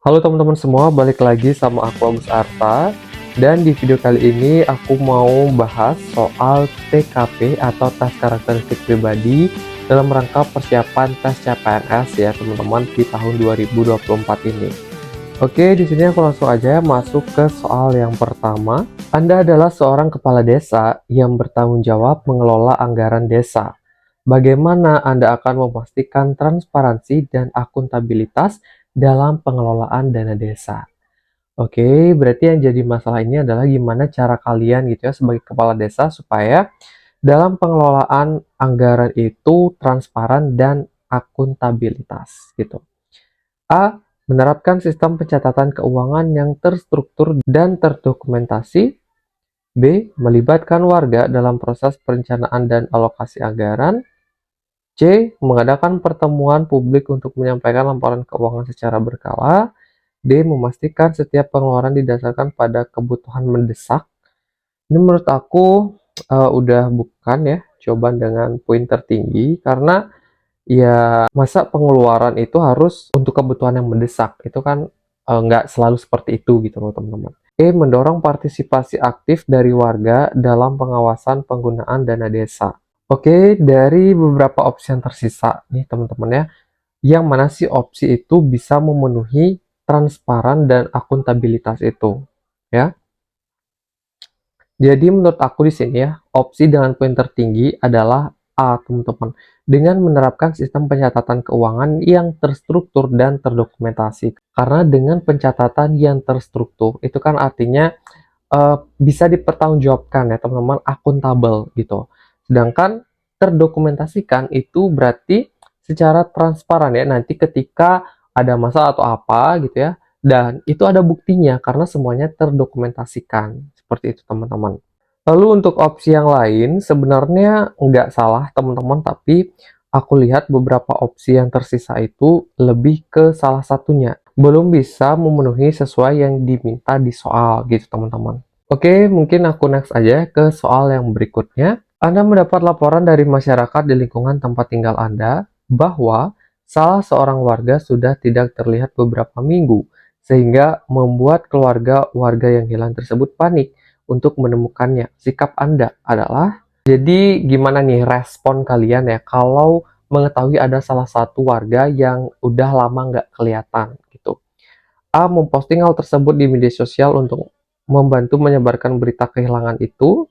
Halo teman-teman semua, balik lagi sama aku Agus Arta. Dan di video kali ini aku mau bahas soal TKP atau tes karakteristik pribadi dalam rangka persiapan tes CPNS ya teman-teman di tahun 2024 ini. Oke, di sini aku langsung aja masuk ke soal yang pertama. Anda adalah seorang kepala desa yang bertanggung jawab mengelola anggaran desa. Bagaimana Anda akan memastikan transparansi dan akuntabilitas dalam pengelolaan dana desa? Oke, berarti yang jadi masalah ini adalah gimana cara kalian gitu ya sebagai kepala desa supaya dalam pengelolaan anggaran itu transparan dan akuntabilitas gitu. A. Menerapkan sistem pencatatan keuangan yang terstruktur dan terdokumentasi. B. Melibatkan warga dalam proses perencanaan dan alokasi anggaran. C. Mengadakan pertemuan publik untuk menyampaikan laporan keuangan secara berkala. D. Memastikan setiap pengeluaran didasarkan pada kebutuhan mendesak. Ini menurut aku udah bukan ya jawaban dengan poin tertinggi, karena ya masa pengeluaran itu harus untuk kebutuhan yang mendesak, itu kan nggak selalu seperti itu gitu loh teman-teman. E. Mendorong partisipasi aktif dari warga dalam pengawasan penggunaan dana desa. Oke, dari beberapa opsi yang tersisa nih teman-teman ya, yang mana sih opsi itu bisa memenuhi transparan dan akuntabilitas itu ya. Jadi menurut aku di sini ya, opsi dengan poin tertinggi adalah A, teman-teman. Dengan menerapkan sistem pencatatan keuangan yang terstruktur dan terdokumentasi. Karena dengan pencatatan yang terstruktur, itu kan artinya bisa dipertanggungjawabkan ya, teman-teman, akuntabel gitu. Sedangkan terdokumentasikan itu berarti secara transparan ya, nanti ketika ada masalah atau apa gitu ya, dan itu ada buktinya karena semuanya terdokumentasikan. Seperti itu teman-teman. Lalu untuk opsi yang lain sebenarnya nggak salah teman-teman, tapi aku lihat beberapa opsi yang tersisa itu lebih ke salah satunya. Belum bisa memenuhi sesuai yang diminta di soal gitu teman-teman. Oke, mungkin aku next aja ke soal yang berikutnya. Anda mendapat laporan dari masyarakat di lingkungan tempat tinggal Anda bahwa salah seorang warga sudah tidak terlihat beberapa minggu, sehingga membuat keluarga warga yang hilang tersebut panik untuk menemukannya. Sikap Anda adalah, jadi gimana nih respon kalian ya kalau mengetahui ada salah satu warga yang udah lama nggak kelihatan gitu. A. Memposting hal tersebut di media sosial untuk membantu menyebarkan berita kehilangan itu.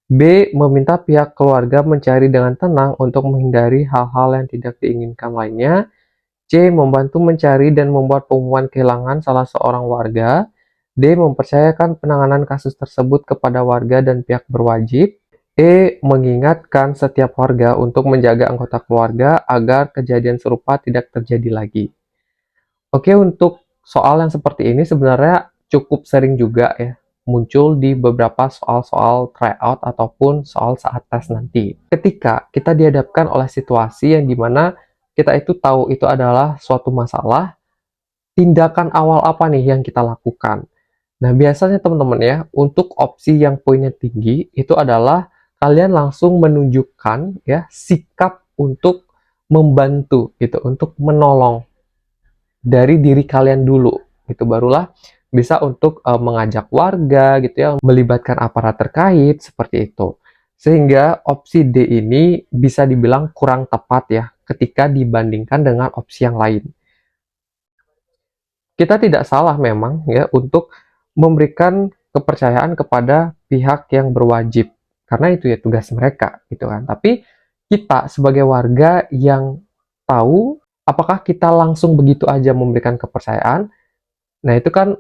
B. Meminta pihak keluarga mencari dengan tenang untuk menghindari hal-hal yang tidak diinginkan lainnya. C. Membantu mencari dan membuat pengumuman kehilangan salah seorang warga. D. Mempercayakan penanganan kasus tersebut kepada warga dan pihak berwajib. E. Mengingatkan setiap warga untuk menjaga anggota keluarga agar kejadian serupa tidak terjadi lagi. Oke, untuk soal yang seperti ini sebenarnya cukup sering juga ya muncul di beberapa soal-soal tryout ataupun soal saat tes nanti. Ketika kita dihadapkan oleh situasi yang dimana kita itu tahu itu adalah suatu masalah, tindakan awal apa nih yang kita lakukan? Nah, biasanya teman-teman ya, untuk opsi yang poinnya tinggi itu adalah kalian langsung menunjukkan ya sikap untuk membantu gitu, untuk menolong dari diri kalian dulu gitu, barulah bisa untuk mengajak warga gitu ya, melibatkan aparat terkait seperti itu. Sehingga opsi D ini bisa dibilang kurang tepat ya ketika dibandingkan dengan opsi yang lain. Kita tidak salah memang ya untuk memberikan kepercayaan kepada pihak yang berwajib, karena itu ya tugas mereka gitu kan. Tapi kita sebagai warga yang tahu, apakah kita langsung begitu aja memberikan kepercayaan? Nah, itu kan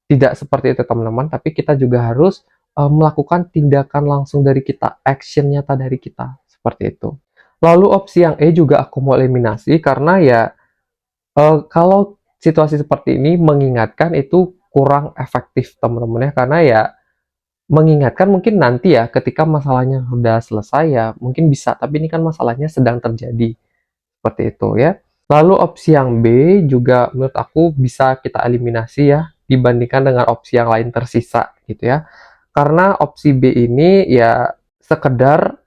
tidak seperti itu teman-teman, tapi kita juga harus melakukan tindakan langsung dari kita, action nyata dari kita, seperti itu. Lalu opsi yang E juga aku mau eliminasi karena ya kalau situasi seperti ini mengingatkan itu kurang efektif teman-teman ya, karena ya mengingatkan mungkin nanti ya ketika masalahnya sudah selesai ya mungkin bisa, tapi ini kan masalahnya sedang terjadi, seperti itu ya. Lalu opsi yang B juga menurut aku bisa kita eliminasi ya dibandingkan dengan opsi yang lain tersisa gitu ya. Karena opsi B ini ya sekedar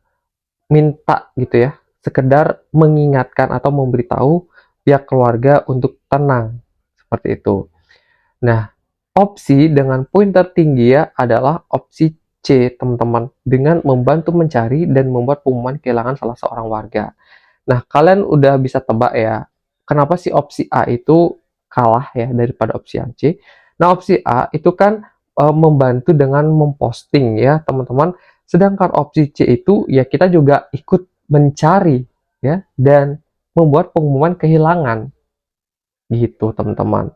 minta gitu ya, sekedar mengingatkan atau memberitahu pihak keluarga untuk tenang. seperti itu. Nah, opsi dengan poin tertinggi ya adalah opsi C, teman-teman, dengan membantu mencari dan membuat pengumuman kehilangan salah seorang warga. Nah, kalian udah bisa tebak ya, kenapa sih opsi A itu kalah ya daripada opsi yang C? Nah, opsi A itu kan membantu dengan memposting ya, teman-teman. Sedangkan opsi C itu ya kita juga ikut mencari ya dan membuat pengumuman kehilangan gitu, teman-teman.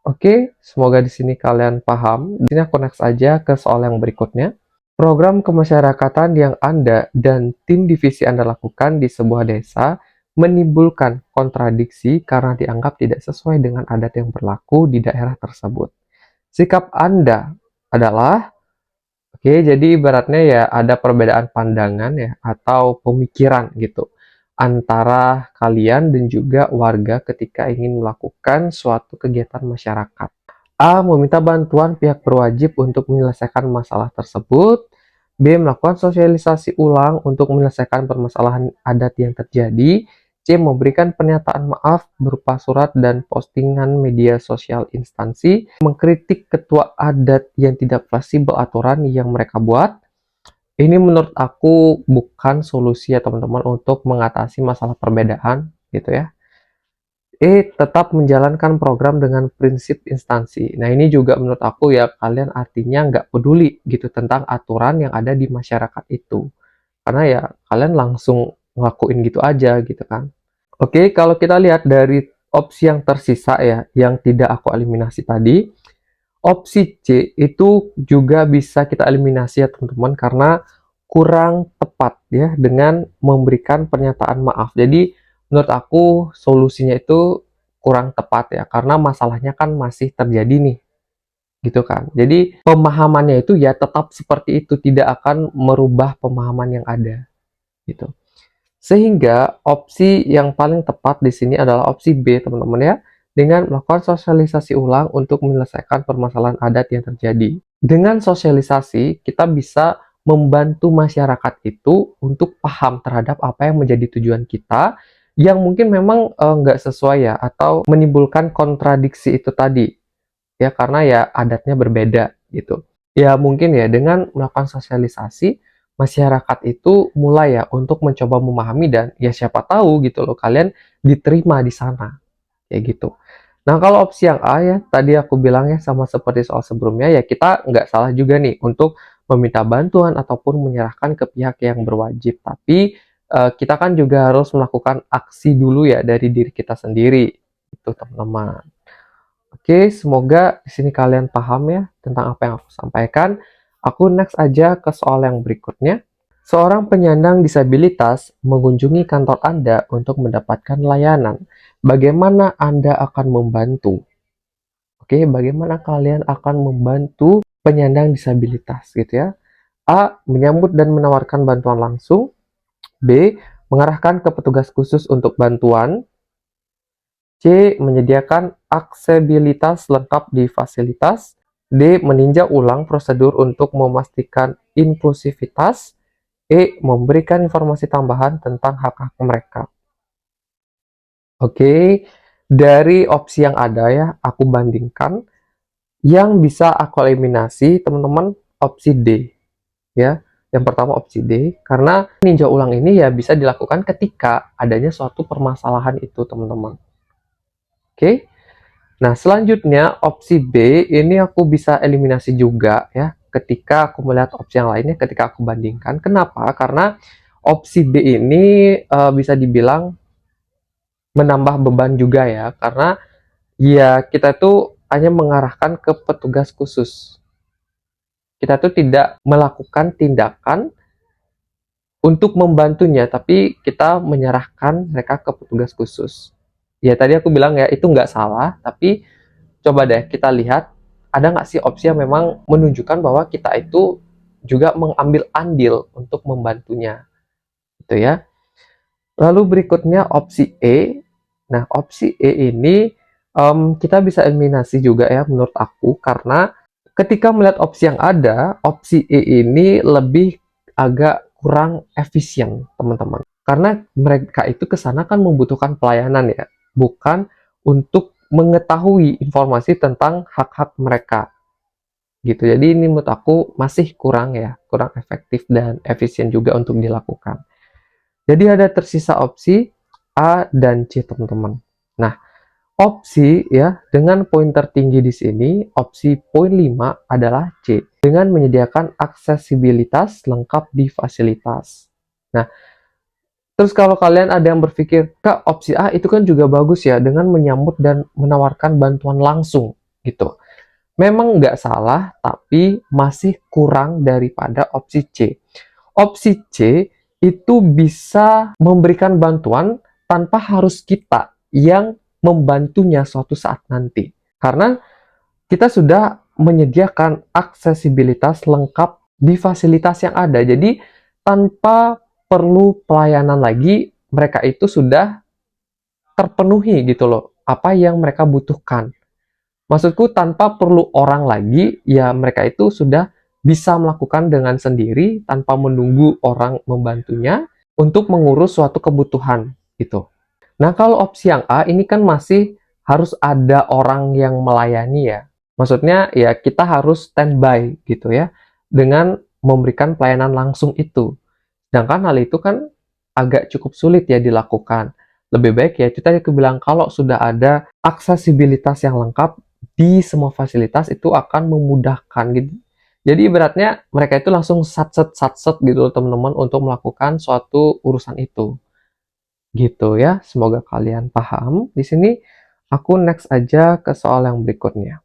Oke, semoga di sini kalian paham. Di sini aku next aja ke soal yang berikutnya. Program kemasyarakatan yang Anda dan tim divisi Anda lakukan di sebuah desa menimbulkan kontradiksi karena dianggap tidak sesuai dengan adat yang berlaku di daerah tersebut. Sikap Anda adalah, oke, jadi ibaratnya ya ada perbedaan pandangan ya atau pemikiran gitu antara kalian dan juga warga ketika ingin melakukan suatu kegiatan masyarakat. A. Meminta bantuan pihak berwajib untuk menyelesaikan masalah tersebut. B. Melakukan sosialisasi ulang untuk menyelesaikan permasalahan adat yang terjadi. C. Memberikan pernyataan maaf berupa surat dan postingan media sosial instansi. Mengkritik ketua adat yang tidak fleksibel aturan yang mereka buat. Ini menurut aku bukan solusi ya teman-teman untuk mengatasi masalah perbedaan gitu ya. Tetap menjalankan program dengan prinsip instansi. Nah, ini juga menurut aku ya, kalian artinya nggak peduli gitu tentang aturan yang ada di masyarakat itu. Karena ya, kalian langsung ngelakuin gitu aja gitu kan. Oke, kalau kita lihat dari opsi yang tersisa ya, yang tidak aku eliminasi tadi, opsi C itu juga bisa kita eliminasi ya teman-teman, karena kurang tepat ya dengan memberikan pernyataan maaf. Jadi menurut aku solusinya itu kurang tepat ya, karena masalahnya kan masih terjadi nih, gitu kan. Jadi pemahamannya itu ya tetap seperti itu, tidak akan merubah pemahaman yang ada, gitu. Sehingga opsi yang paling tepat di sini adalah opsi B, teman-teman ya, dengan melakukan sosialisasi ulang untuk menyelesaikan permasalahan adat yang terjadi. Dengan sosialisasi, kita bisa membantu masyarakat itu untuk paham terhadap apa yang menjadi tujuan kita, yang mungkin memang nggak sesuai ya, atau menimbulkan kontradiksi itu tadi, ya karena ya adatnya berbeda gitu. Ya mungkin ya dengan melakukan sosialisasi, masyarakat itu mulai ya untuk mencoba memahami dan ya siapa tahu gitu loh kalian diterima di sana kayak gitu. Nah, kalau opsi yang A ya, tadi aku bilang ya sama seperti soal sebelumnya ya, kita nggak salah juga nih untuk meminta bantuan ataupun menyerahkan ke pihak yang berwajib. Tapi kita kan juga harus melakukan aksi dulu ya dari diri kita sendiri. Itu teman-teman. Oke, semoga di sini kalian paham ya tentang apa yang aku sampaikan. Aku next aja ke soal yang berikutnya. Seorang penyandang disabilitas mengunjungi kantor Anda untuk mendapatkan layanan. Bagaimana Anda akan membantu? Oke, bagaimana kalian akan membantu penyandang disabilitas gitu ya? A. Menyambut dan menawarkan bantuan langsung. B. Mengarahkan ke petugas khusus untuk bantuan. C. Menyediakan aksesibilitas lengkap di fasilitas. D. Meninjau ulang prosedur untuk memastikan inklusivitas. Memberikan informasi tambahan tentang hak-hak mereka. Oke, dari opsi yang ada ya, aku bandingkan. Yang bisa aku eliminasi, teman-teman, opsi D. Ya, yang pertama opsi D, karena ninjau ulang ini ya bisa dilakukan ketika adanya suatu permasalahan itu, teman-teman. Oke, nah selanjutnya opsi B ini aku bisa eliminasi juga ya, ketika aku melihat opsi yang lainnya, ketika aku bandingkan. Kenapa? Karena opsi B ini bisa dibilang menambah beban juga ya, karena ya kita tuh hanya mengarahkan ke petugas khusus. Kita tuh tidak melakukan tindakan untuk membantunya, tapi kita menyerahkan mereka ke petugas khusus. Ya tadi aku bilang ya itu nggak salah, tapi coba deh kita lihat ada nggak sih opsi yang memang menunjukkan bahwa kita itu juga mengambil andil untuk membantunya, gitu ya. Lalu berikutnya opsi E. Nah, opsi E ini kita bisa eliminasi juga ya menurut aku, karena ketika melihat opsi yang ada, opsi E ini lebih agak kurang efisien, teman-teman. Karena mereka itu ke sana kan membutuhkan pelayanan ya, bukan untuk mengetahui informasi tentang hak-hak mereka gitu. Jadi ini menurut aku masih kurang efektif dan efisien juga untuk dilakukan. Jadi ada tersisa opsi A dan C, teman-teman. Nah, opsi ya dengan poin tertinggi di sini, opsi poin 5 adalah C, dengan menyediakan aksesibilitas lengkap di fasilitas. Nah, terus kalau kalian ada yang berpikir, Kak, opsi A itu kan juga bagus ya, dengan menyambut dan menawarkan bantuan langsung, gitu. Memang nggak salah, tapi masih kurang daripada opsi C. Opsi C itu bisa memberikan bantuan tanpa harus kita yang membantunya suatu saat nanti. Karena kita sudah menyediakan aksesibilitas lengkap di fasilitas yang ada. Jadi tanpa perlu pelayanan lagi, mereka itu sudah terpenuhi gitu loh, apa yang mereka butuhkan. Maksudku tanpa perlu orang lagi, ya mereka itu sudah bisa melakukan dengan sendiri tanpa menunggu orang membantunya untuk mengurus suatu kebutuhan gitu. Nah, kalau opsi yang A ini kan masih harus ada orang yang melayani ya. Maksudnya ya kita harus standby gitu ya dengan memberikan pelayanan langsung itu. Sedangkan hal itu kan agak cukup sulit ya dilakukan. Lebih baik ya kita bilang kalau sudah ada aksesibilitas yang lengkap di semua fasilitas itu akan memudahkan gitu. Jadi ibaratnya mereka itu langsung satset gitu teman-teman untuk melakukan suatu urusan itu. Gitu ya. Semoga kalian paham. Di sini aku next aja ke soal yang berikutnya.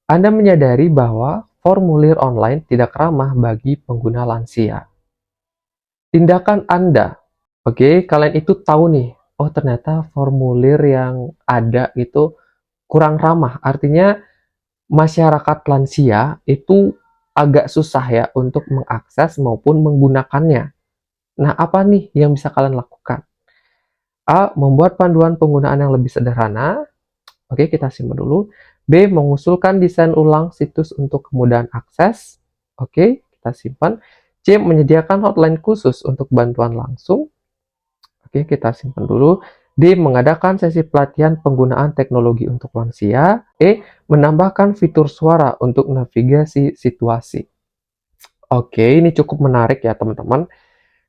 Anda menyadari bahwa formulir online tidak ramah bagi pengguna lansia. Tindakan Anda, oke, kalian itu tahu nih, oh ternyata formulir yang ada itu kurang ramah. Artinya masyarakat lansia itu agak susah ya untuk mengakses maupun menggunakannya. Nah, apa nih yang bisa kalian lakukan? A. Membuat panduan penggunaan yang lebih sederhana. Oke, kita simpan dulu. B. Mengusulkan desain ulang situs untuk kemudahan akses. Oke, kita simpan. C. Menyediakan hotline khusus untuk bantuan langsung. Oke, kita simpan dulu. D. Mengadakan sesi pelatihan penggunaan teknologi untuk lansia. E. Menambahkan fitur suara untuk navigasi situasi. Oke, ini cukup menarik ya teman-teman.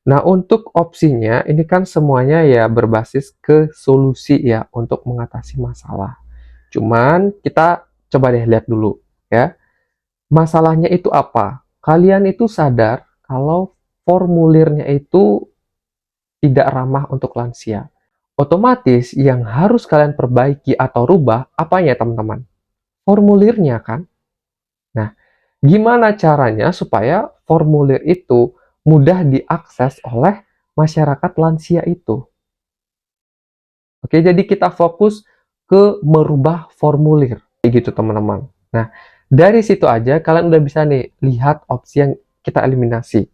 Nah, untuk opsinya ini kan semuanya ya berbasis ke solusi ya untuk mengatasi masalah. Cuman kita coba deh lihat dulu ya. Masalahnya itu apa? Kalian itu sadar kalau formulirnya itu tidak ramah untuk lansia. Otomatis yang harus kalian perbaiki atau rubah apanya teman-teman? Formulirnya kan? Nah, gimana caranya supaya formulir itu mudah diakses oleh masyarakat lansia itu? Oke, jadi kita fokus ke merubah formulir. Kayak gitu, teman-teman. Nah, dari situ aja kalian udah bisa nih lihat opsi yang kita eliminasi.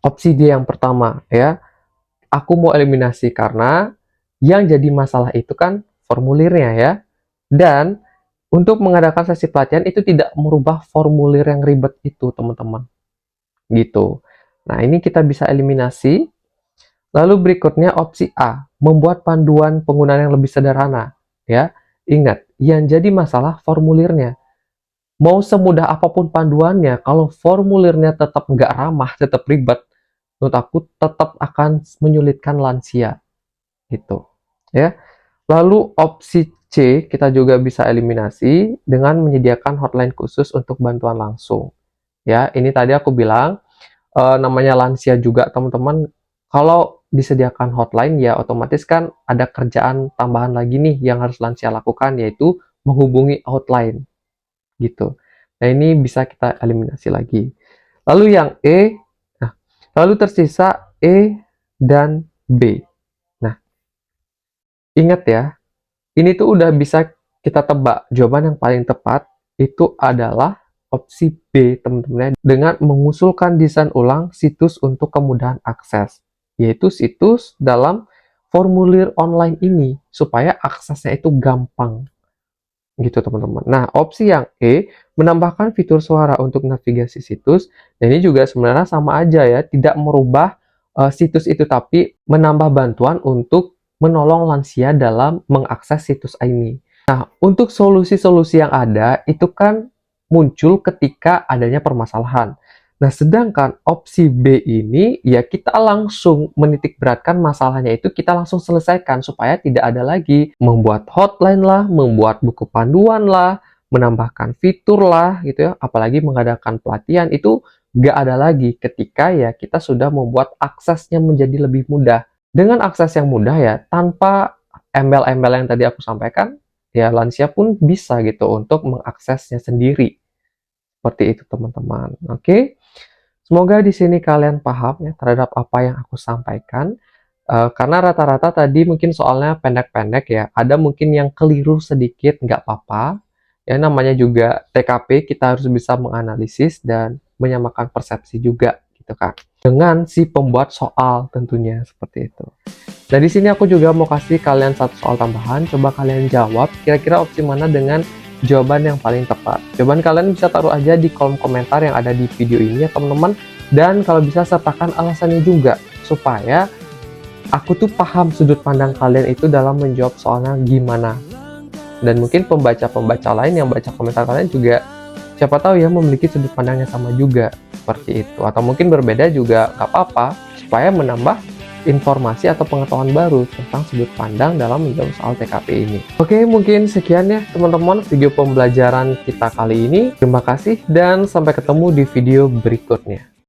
Opsi D yang pertama ya, aku mau eliminasi karena yang jadi masalah itu kan formulirnya ya. Dan untuk mengadakan sesi pelatihan itu tidak merubah formulir yang ribet itu, teman-teman. Gitu. Nah, ini kita bisa eliminasi. Lalu berikutnya opsi A, membuat panduan penggunaan yang lebih sederhana. Ya, ingat, yang jadi masalah formulirnya. Mau semudah apapun panduannya, kalau formulirnya tetap nggak ramah, tetap ribet, menurut aku tetap akan menyulitkan lansia. Gitu. Ya. Lalu opsi C, kita juga bisa eliminasi dengan menyediakan hotline khusus untuk bantuan langsung. Ya, ini tadi aku bilang, namanya lansia juga teman-teman, kalau disediakan hotline ya otomatis kan ada kerjaan tambahan lagi nih yang harus lansia lakukan, yaitu menghubungi hotline gitu. Nah, ini bisa kita eliminasi lagi. Lalu yang E, nah, lalu tersisa E dan B. Nah, ingat ya, ini tuh udah bisa kita tebak. Jawaban yang paling tepat itu adalah opsi B, teman-teman, dengan mengusulkan desain ulang situs untuk kemudahan akses, yaitu situs dalam formulir online ini supaya aksesnya itu gampang. Gitu, teman-teman. Nah, opsi yang E, menambahkan fitur suara untuk navigasi situs. Dan ini juga sebenarnya sama aja ya, tidak merubah situs itu, tapi menambah bantuan untuk menolong lansia dalam mengakses situs ini. Nah, untuk solusi-solusi yang ada itu kan muncul ketika adanya permasalahan. Nah, sedangkan opsi B ini, ya kita langsung menitik beratkan masalahnya itu, kita langsung selesaikan supaya tidak ada lagi membuat hotline lah, membuat buku panduan lah, menambahkan fitur lah, gitu ya. Apalagi mengadakan pelatihan, itu nggak ada lagi ketika ya kita sudah membuat aksesnya menjadi lebih mudah. Dengan akses yang mudah ya, tanpa embel-embel yang tadi aku sampaikan, ya lansia pun bisa gitu untuk mengaksesnya sendiri. Seperti itu teman-teman. Oke. Semoga di sini kalian paham ya terhadap apa yang aku sampaikan. Karena rata-rata tadi mungkin soalnya pendek-pendek ya, ada mungkin yang keliru sedikit, nggak apa-apa. Ya namanya juga TKP, kita harus bisa menganalisis dan menyamakan persepsi juga gitu kan. Dengan si pembuat soal tentunya seperti itu. Dan di sini aku juga mau kasih kalian satu soal tambahan, coba kalian jawab kira-kira opsi mana dengan jawaban yang paling tepat. Jawaban kalian bisa taruh aja di kolom komentar yang ada di video ini ya teman-teman. Dan kalau bisa sertakan alasannya juga, supaya aku tuh paham sudut pandang kalian itu dalam menjawab soalnya gimana. Dan mungkin pembaca-pembaca lain yang baca komentar kalian juga, siapa tahu ya memiliki sudut pandang yang sama juga, seperti itu. Atau mungkin berbeda juga nggak apa-apa, supaya menambah informasi atau pengetahuan baru tentang sudut pandang dalam menjawab soal TKP ini. Oke, mungkin sekian ya teman-teman video pembelajaran kita kali ini. Terima kasih dan sampai ketemu di video berikutnya.